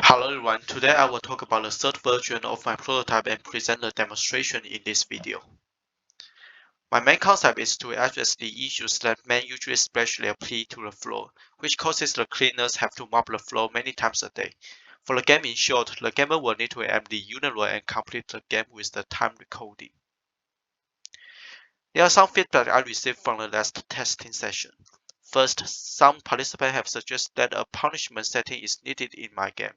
Hello everyone, today I will talk about the third version of my prototype and present the demonstration in this video. My main concept is to address the issues that men usually especially apply to the floor, which causes the cleaners have to mop the floor many times a day. For the game in short, the gamer will need to aim the unit roll and complete the game with the time recording. There are some feedback I received from the last testing session. First, some participants have suggested that a punishment setting is needed in my game.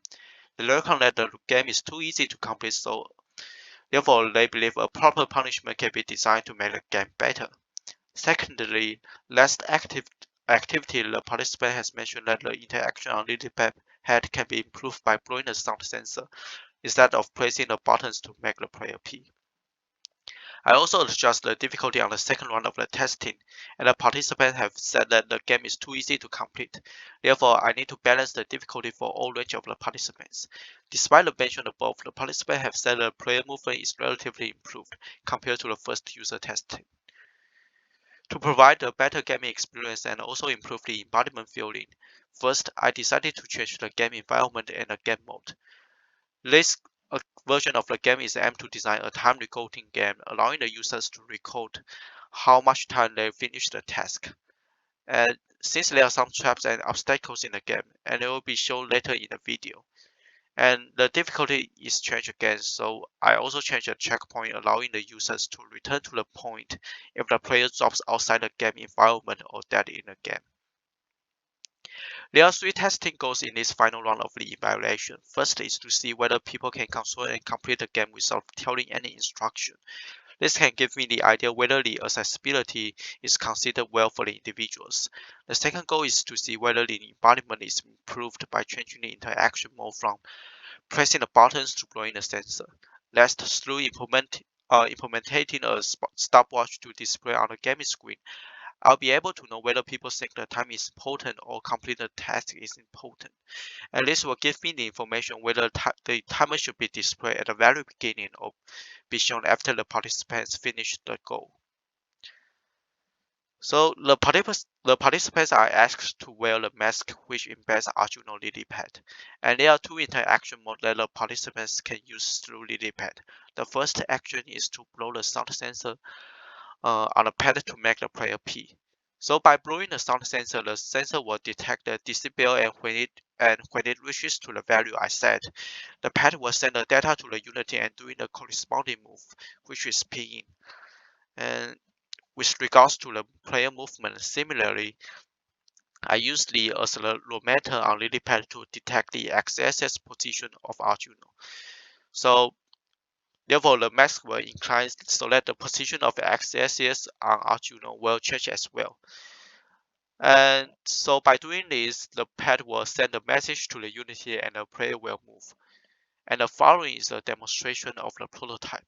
They reckon that the game is too easy to complete, so therefore they believe a proper punishment can be designed to make the game better. Secondly, less activity the participant has mentioned that the interaction on lily pad head can be improved by blowing the sound sensor instead of pressing the buttons to make the player pee. I also adjust the difficulty on the second round of the testing, and the participants have said that the game is too easy to complete. Therefore, I need to balance the difficulty for all range of the participants. Despite the mention above, the participants have said the player movement is relatively improved compared to the first user testing. To provide a better gaming experience and also improve the embodiment feeling, first I decided to change the game environment and the game mode. This version of the game is aimed to design a time recording game, allowing the users to record how much time they finish the task. And since there are some traps and obstacles in the game, and it will be shown later in the video. And the difficulty is changed again, so I also changed the checkpoint, allowing the users to return to the point if the player drops outside the game environment or dead in the game. There are three testing goals in this final round of the evaluation. First is to see whether people can console and complete the game without telling any instruction. This can give me the idea whether the accessibility is considered well for the individuals. The second goal is to see whether the embodiment is improved by changing the interaction mode from pressing the buttons to blowing the sensor. Last, through implementing a stopwatch to display on the gaming screen, I'll be able to know whether people think the time is important or complete the task is important. And this will give me the information whether the timer should be displayed at the very beginning or be shown after the participants finish the goal. So the participants are asked to wear the mask which embeds Arduino LilyPad. And there are two interaction modes that the participants can use through LilyPad. The first action is to blow the sound sensor on the pad to make the player pee. So by blowing the sensor will detect the decibel, and when it reaches to the value I set, the pad will send the data to the Unity and doing the corresponding move, which is peeing. And with regards to the player movement, similarly, I use the accelerometer on LilyPad to detect the x-axis position of Arduino. So therefore, the mask will incline so that the position of the x-axis on Arduino will change as well. And so by doing this, the pad will send a message to the Unity and the player will move. And the following is a demonstration of the prototype.